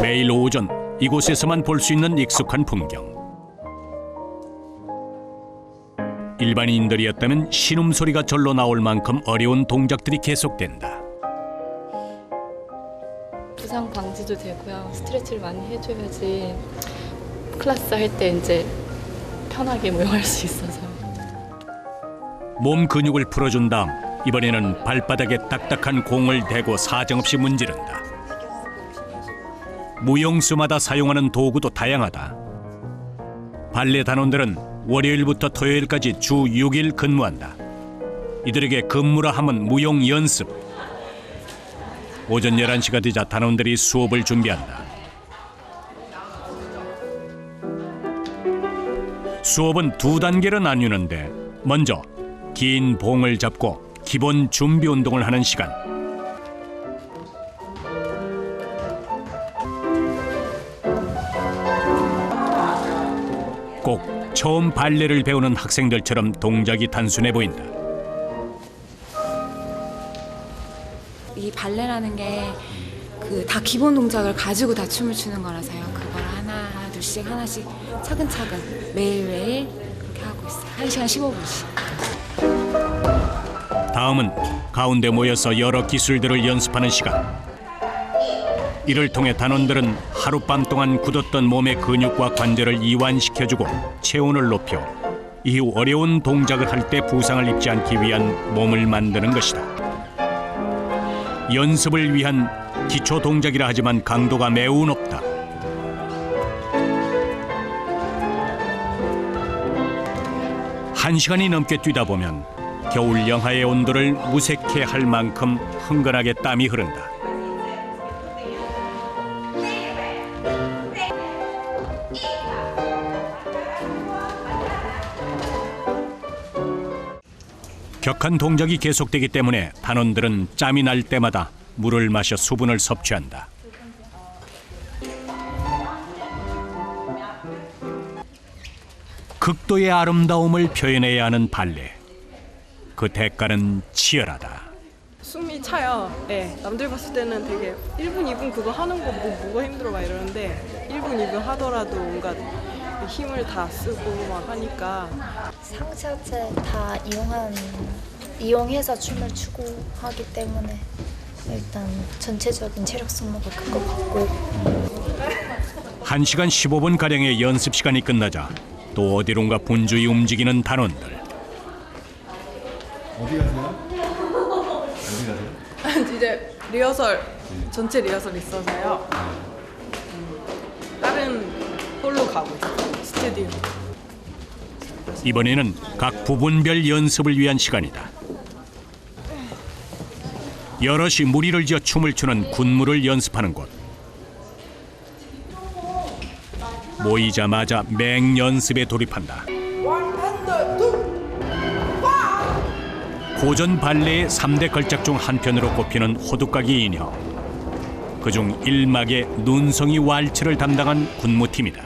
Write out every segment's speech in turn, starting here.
매일 오전 이곳에서만 볼 수 있는 익숙한 풍경. 일반인들이었다면 신음소리가 절로 나올 만큼 어려운 동작들이 계속된다. 부상 방지도 되고요. 스트레치를 많이 해줘야지 클래스 할 때 이제 편하게 무용할 수 있어서. 몸 근육을 풀어준 다음 이번에는 발바닥에 딱딱한 공을 대고 사정없이 문지른다. 무용수마다 사용하는 도구도 다양하다. 발레 단원들은 월요일부터 토요일까지 주 6일 근무한다. 이들에게 근무라 함은 무용 연습. 오전 11시가 되자 단원들이 수업을 준비한다. 수업은 두 단계로 나뉘는데 먼저 긴 봉을 잡고 기본 준비 운동을 하는 시간. 꼭 처음 발레를 배우는 학생들처럼 동작이 단순해 보인다. 이 발레라는 게 다 기본 동작을 가지고 다 춤을 추는 거라서요. 그걸 하나 둘씩 하나씩 차근차근 매일매일 그렇게 하고 있어요. 1시간 15분씩. 다음은 가운데 모여서 여러 기술들을 연습하는 시간. 이를 통해 단원들은 하룻밤 동안 굳었던 몸의 근육과 관절을 이완시켜주고 체온을 높여 이후 어려운 동작을 할 때 부상을 입지 않기 위한 몸을 만드는 것이다. 연습을 위한 기초 동작이라 하지만 강도가 매우 높다. 한 시간이 넘게 뛰다 보면 겨울 영하의 온도를 무색해 할 만큼 흥건하게 땀이 흐른다. 격한 동작이 계속되기 때문에 단원들은 짬이 날 때마다 물을 마셔 수분을 섭취한다. 극도의 아름다움을 표현해야 하는 발레. 그 대가는 치열하다. 숨이 차요. 네, 남들 봤을 때는 되게 1분, 2분 그거 하는 거 뭐가 힘들어 막 이러는데 1분, 2분 하더라도 뭔가 힘을 다 쓰고 막 하니까 상체하체 다 이용해서 춤을 추고 하기 때문에 일단 전체적인 체력 소모가 큰 것 같고 1시간 15분가량의 연습 시간이 끝나자 또 어디론가 분주히 움직이는 단원들. 어디 가세요? 어디 가세요? 이제 리허설, 전체 리허설 있어서요. 다른 홀로 가고 있어요. 스튜디오. 이번에는 각 부분별 연습을 위한 시간이다. 여럿이 무리를 지어 춤을 추는 군무를 연습하는 곳. 모이자마자 맹연습에 돌입한다. 고전 발레의 3대 걸작 중 한편으로 꼽히는 호두까기 인형. 그중 1막의 눈송이 왈츠를 담당한 군무팀이다.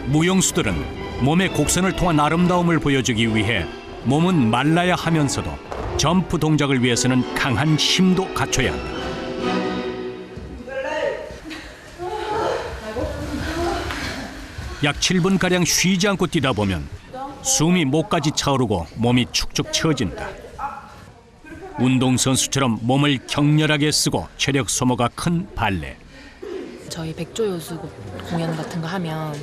무용수들은 몸의 곡선을 통한 아름다움을 보여주기 위해 몸은 말라야 하면서도 점프 동작을 위해서는 강한 힘도 갖춰야 한다. 약 7분가량 쉬지 않고 뛰다 보면 숨이 목까지 차오르고 몸이 축축 처진다. 운동선수처럼 몸을 격렬하게 쓰고 체력 소모가 큰 발레. 저희 백조요수 공연 같은 거 하면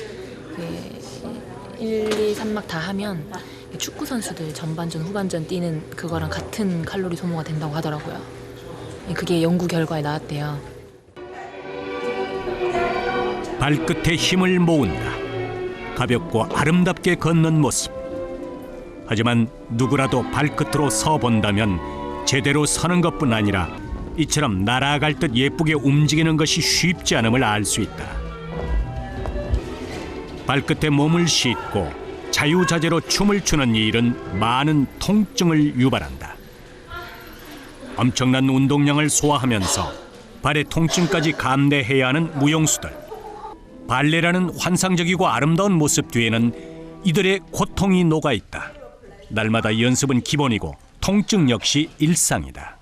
1, 2, 3막 다 하면 축구 선수들 전반전, 후반전 뛰는 그거랑 같은 칼로리 소모가 된다고 하더라고요. 그게 연구 결과에 나왔대요. 발끝에 힘을 모은다. 가볍고 아름답게 걷는 모습. 하지만 누구라도 발끝으로 서 본다면 제대로 서는 것뿐 아니라 이처럼 날아갈 듯 예쁘게 움직이는 것이 쉽지 않음을 알 수 있다. 발끝에 몸을 싣고 자유자재로 춤을 추는 이 일은 많은 통증을 유발한다. 엄청난 운동량을 소화하면서 발의 통증까지 감내해야 하는 무용수들. 발레라는 환상적이고 아름다운 모습 뒤에는 이들의 고통이 녹아있다. 날마다 연습은 기본이고 통증 역시 일상이다.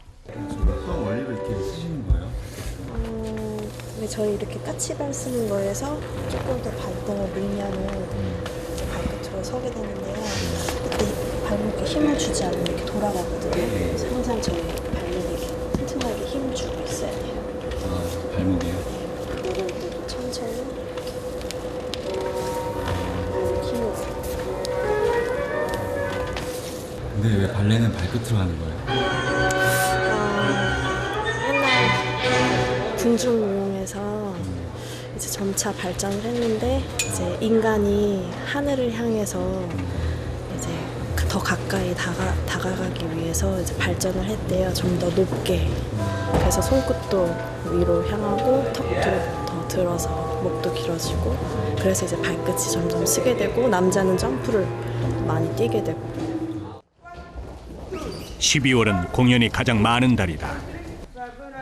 수업 원리를 이렇게 쓰시는 거예요? 근데 저희 이렇게 까치발 쓰는 거에서 조금 더 발등을 밀면은 발끝으로 서게 되는데요. 그때 발목에 힘을 주지 않으면 이렇게 돌아가거든요. 그래서 항상 저희 발목에 튼튼하게 힘을 주고 있어야 돼요. 아, 발목이요? 이럴 때도 천천히 힘을 주고. 근데 왜 발레는 발끝으로 하는 거예요? 옛날 군중무용에서 이제 점차 발전을 했는데 이제 인간이 하늘을 향해서 이제 더 가까이 다가가기 위해서 이제 발전을 했대요. 좀 더 높게. 그래서 손끝도 위로 향하고 턱도 더 들어서 목도 길어지고 그래서 이제 발끝이 점점 쓰게 되고 남자는 점프를 많이 뛰게 되고. 12월은 공연이 가장 많은 달이다.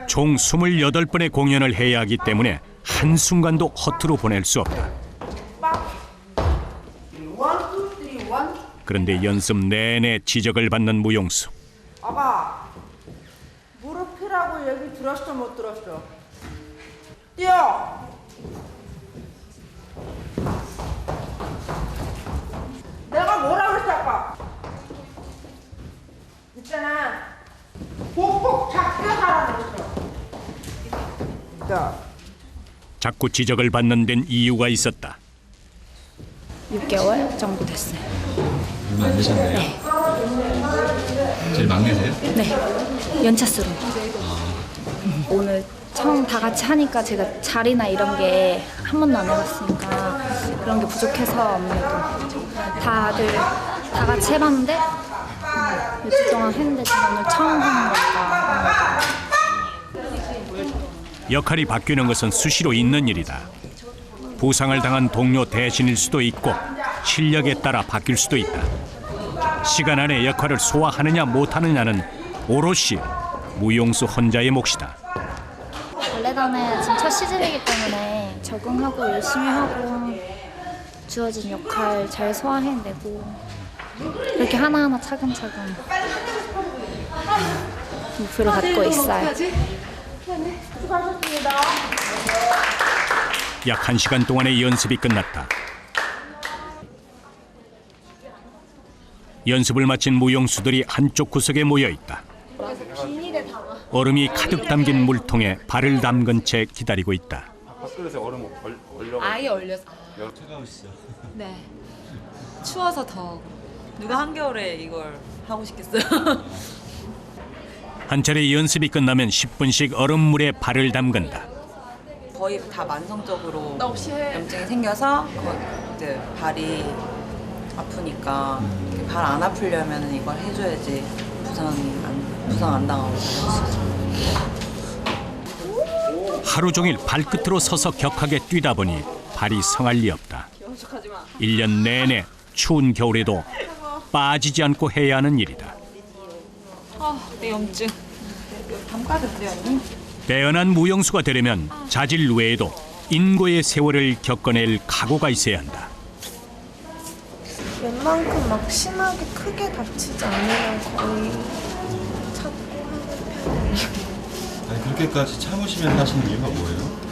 총 28번의 공연을 해야 하기 때문에 한순간도 허투루 보낼 수 없다. 그런데 연습 내내 지적을 받는 무용수. 아가, 무릎 펴라고 얘기 들었어 못 들었어? 뛰어! 내가 뭐라 그랬어 아까? 있잖아, 꼭꼭 작게 하라고 그랬어. 자꾸 지적을 받는 데는 이유가 있었다. 6개월 정도 됐어요. 얼마 안 되셨네요? 네. 제일 막내세요? 네. 연차수로. 오늘 처음 다 같이 하니까 제가 자리나 이런 게 한 번도 안 해봤으니까 그런 게 부족해서 아무래도 다들 다 같이 해봤는데 며칠 동안 했는데 제가 오늘 처음 하는 거니까 역할이 바뀌는 것은 수시로 있는 일이다. 부상을 당한 동료 대신일 수도 있고 실력에 따라 바뀔 수도 있다. 시간 안에 역할을 소화하느냐 못하느냐는 오롯이 무용수 혼자의 몫이다. 발레단에 지금 첫 시즌이기 때문에 적응하고 열심히 하고 주어진 역할 잘 소화해내고 이렇게 하나하나 차근차근 목표를 갖고 있어요. 약 1시간 동안의 연습이 끝났다. 연습을 마친 무용수들이 한쪽 구석에 모여 있다. 얼음이 가득 담긴 물통에 발을 담근 채 기다리고 있다. 밥그릇에 얼음 얼려. 아예 얼려서. 차가우시죠? 네. 추워서 더. 누가 한겨울에 이걸 하고 싶겠어요? 한 차례 연습이 끝나면 10분씩 얼음물에 발을 담근다. 거의 다 만성적으로 염증이 생겨서 이제 발이 아프니까 발 안 아프려면 이걸 해줘야지 부상 안 당하고. 하루 종일 발끝으로 서서 격하게 뛰다 보니 발이 성할 리 없다. 1년 내내 추운 겨울에도 빠지지 않고 해야 하는 일이다. 내 염증. 담가졌어요, 언니? 대연한 무용수가 되려면 자질 외에도 인고의 세월을 겪어낼 각오가 있어야 한다. 웬만큼 막 심하게 크게 다치지 않으면 거의 참고 하는 편이에요. 아니 그렇게까지 참으시면 하시는 이유가 뭐예요?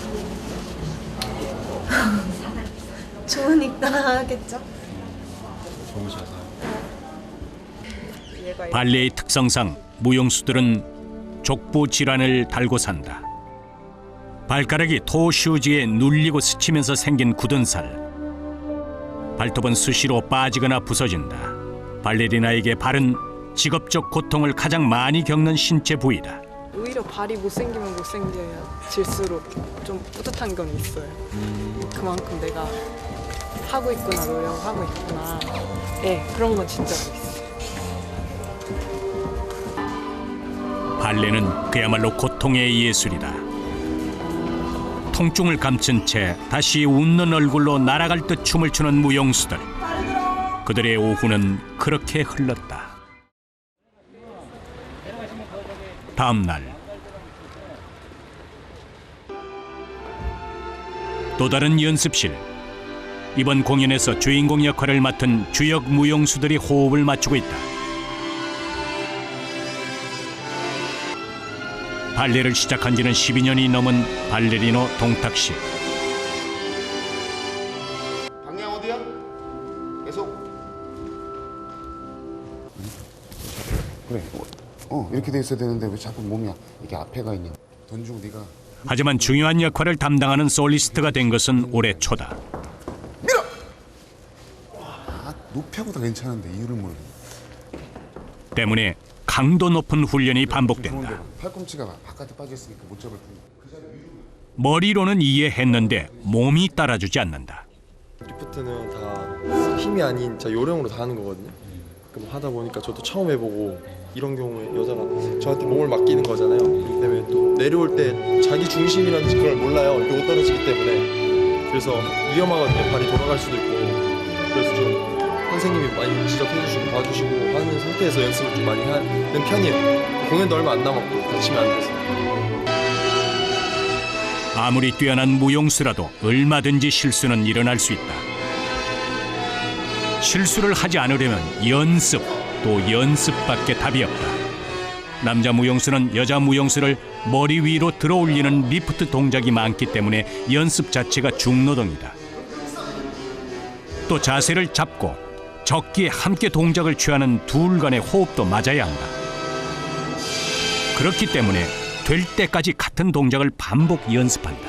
좋으니까 하겠죠. 좋으셔서. 발레의 특성상 무용수들은 족부 질환을 달고 산다. 발가락이 토슈즈에 눌리고 스치면서 생긴 굳은 살. 발톱은 수시로 빠지거나 부서진다. 발레리나에게 발은 직업적 고통을 가장 많이 겪는 신체 부위다. 오히려 발이 못생기면 못생겨질수록 좀 뿌듯한 건 있어요. 그만큼 내가 하고 있구나, 노력하고 있구나. 네, 그런 건 진짜로 있어요. 발레는 그야말로 고통의 예술이다. 통증을 감춘 채 다시 웃는 얼굴로 날아갈 듯 춤을 추는 무용수들. 그들의 오후는 그렇게 흘렀다. 다음 날 또 다른 연습실. 이번 공연에서 주인공 역할을 맡은 주역 무용수들이 호흡을 맞추고 있다. 발레를 시작한 지는 12년이 넘은 발레리노 동탁 씨. 방향 어디야? 계속. 그래. 이렇게 돼 있어야 되는데 왜 자꾸 몸이 이렇게 앞에 가 있냐. 돈 주고 네가. 하지만 중요한 역할을 담당하는 솔리스트가 된 것은 올해 초다. 밀어. 높여도 다 괜찮은데 이유를 모르겠네. 때문에 강도 높은 훈련이 반복된다. 팔꿈치가 바깥에 빠져 있으니까 못 잡을 뿐. 머리로는 이해했는데 몸이 따라주지 않는다. 리프트는 다 힘이 아닌 진짜 요령으로 다 하는 거거든요. 그럼 하다 보니까 저도 처음 해보고 이런 경우에 여자가 저한테 몸을 맡기는 거잖아요. 그렇기 때문에 또 내려올 때 자기 중심이라는 그걸 몰라요. 이러고 떨어지기 때문에. 그래서 위험하거든요. 발이 돌아갈 수도 있고. 그래서 좀 선생님이 많이 지적해 주시고 봐주시고 하는 상태에서 연습을 좀 많이 하는 편이에요. 공연도 얼마 안 남았고 다치면 안 돼서. 아무리 뛰어난 무용수라도 얼마든지 실수는 일어날 수 있다. 실수를 하지 않으려면 연습, 또 연습밖에 답이 없다. 남자 무용수는 여자 무용수를 머리 위로 들어올리는 리프트 동작이 많기 때문에 연습 자체가 중노동이다. 또 자세를 잡고 적기에 함께 동작을 취하는 둘 간의 호흡도 맞아야 한다. 그렇기 때문에 될 때까지 같은 동작을 반복 연습한다.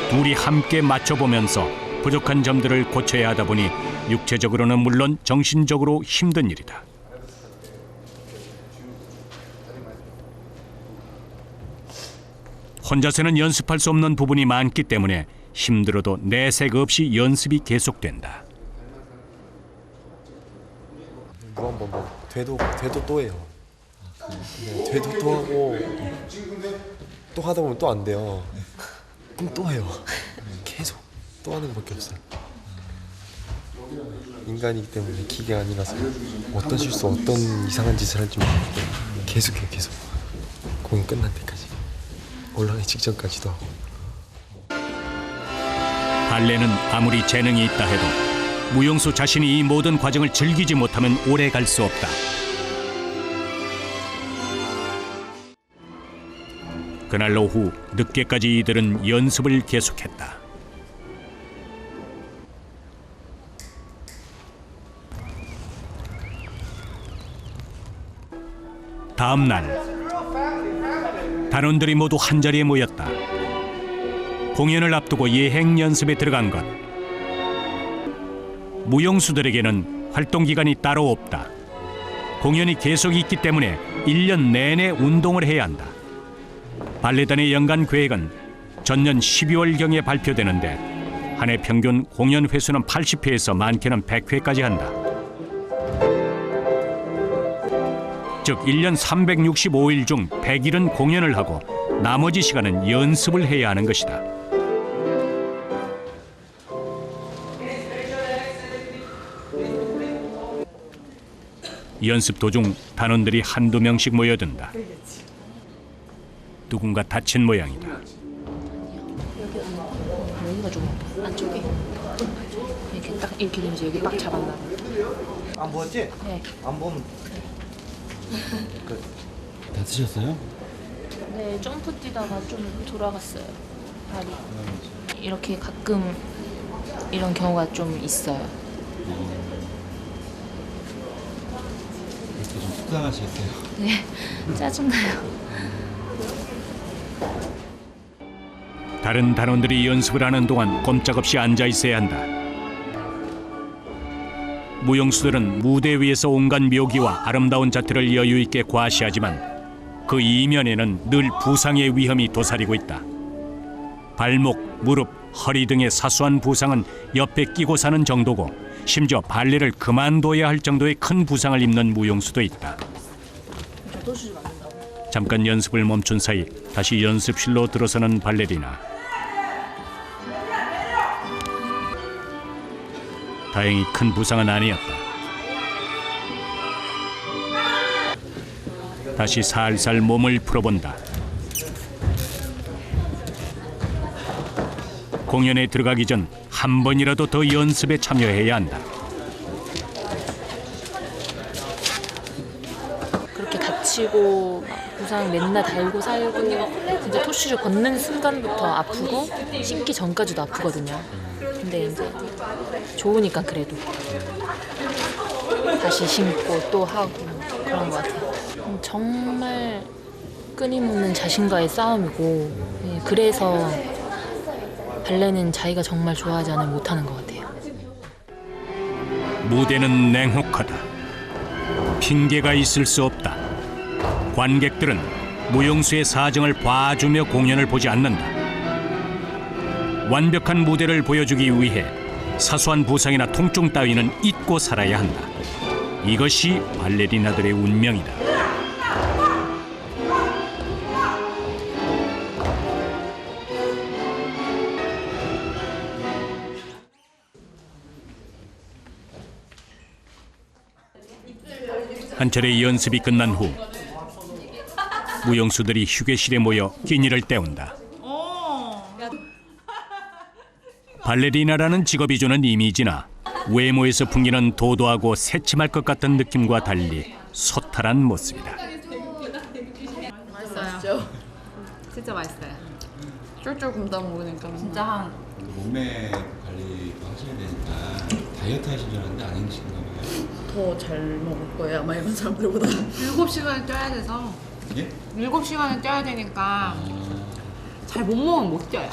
둘이 함께 맞춰보면서 부족한 점들을 고쳐야 하다 보니 육체적으로는 물론 정신적으로 힘든 일이다. 혼자서는 연습할 수 없는 부분이 많기 때문에 힘들어도 내색 없이 연습이 계속된다. 무한반복. 돼도 또 해요. 돼도 또 하고 또 하다 보면 또 안 돼요. 그럼 또 해요. 계속 또 하는 것밖에 없어요. 인간이기 때문에 기계가 아니라서 어떤 실수, 어떤 이상한 짓을 할지 모르기 때문에 계속해요. 계속 공연 끝날 때까지 올라가기 직전까지도 하고. 발레는 아무리 재능이 있다 해도 무용수 자신이 이 모든 과정을 즐기지 못하면 오래 갈 수 없다. 그날 오후 늦게까지 이들은 연습을 계속했다. 다음 날 단원들이 모두 한자리에 모였다. 공연을 앞두고 예행 연습에 들어간 것. 무용수들에게는 활동 기간이 따로 없다. 공연이 계속 있기 때문에 1년 내내 운동을 해야 한다. 발레단의 연간 계획은 전년 12월경에 발표되는데 한 해 평균 공연 횟수는 80회에서 많게는 100회까지 한다. 즉 1년 365일 중 100일은 공연을 하고 나머지 시간은 연습을 해야 하는 것이다. 연습 도중 단원들이 한두 명씩 모여든다. 누군가 다친 모양이다. 여기가 좀 안쪽에 이렇게 딱 이렇게 되면서 여기 빡 잡았나. 안 보였지? 네. 안 보면 다치셨어요? 네, 점프 뛰다가 좀 돌아갔어요. 발이. 이렇게 가끔 이런 경우가 좀 있어요. 그래서 좀 속상하시겠어요? 네, 짜증나요. 다른 단원들이 연습을 하는 동안 꼼짝없이 앉아 있어야 한다. 무용수들은 무대 위에서 온갖 묘기와 아름다운 자태를 여유 있게 과시하지만 그 이면에는 늘 부상의 위험이 도사리고 있다. 발목, 무릎, 허리 등의 사소한 부상은 옆에 끼고 사는 정도고 심지어 발레를 그만둬야 할 정도의 큰 부상을 입는 무용수도 있다. 잠깐 연습을 멈춘 사이 다시 연습실로 들어서는 발레리나. 다행히 큰 부상은 아니었다. 다시 살살 몸을 풀어본다. 공연에 들어가기 전 한 번이라도 더 연습에 참여해야 한다. 그렇게 다치고 막 부상 맨날 달고 살고 진짜 토시를 걷는 순간부터 아프고 신기 전까지도 아프거든요. 근데 이제 좋으니까 그래도 다시 신고 또 하고 그런 것 같아요. 정말 끊임없는 자신과의 싸움이고 그래서 발레는 자기가 정말 좋아하지 않으면 못하는 것 같아요. 무대는 냉혹하다. 핑계가 있을 수 없다. 관객들은 무용수의 사정을 봐주며 공연을 보지 않는다. 완벽한 무대를 보여주기 위해 사소한 부상이나 통증 따위는 잊고 살아야 한다. 이것이 발레리나들의 운명이다. 한 차례 연습이 끝난 후 무용수들이 휴게실에 모여 끼니를 때운다. 발레리나라는 직업이 주는 이미지나 외모에서 풍기는 도도하고 새침할 것 같은 느낌과 달리 소탈한 모습이다. 맛있어요. 진짜 맛있어요. 쫄쫄 굶다 먹으니까 진짜 한 몸매 관리도 하셔야 되니까 다이어트 하신 줄 알았는데 안 힘드신가 봐요. 더 잘 먹을 거예요. 아마 일반 사람들보다. 7시간을 뛰어야 돼서. 예? 7시간을 뛰어야 되니까 잘 못 먹으면 못 뛰어요.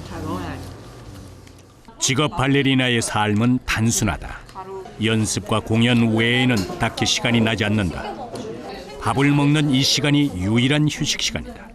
잘 먹어야지. 직업 발레리나의 삶은 단순하다. 연습과 공연 외에는 딱히 시간이 나지 않는다. 밥을 먹는 이 시간이 유일한 휴식 시간이다.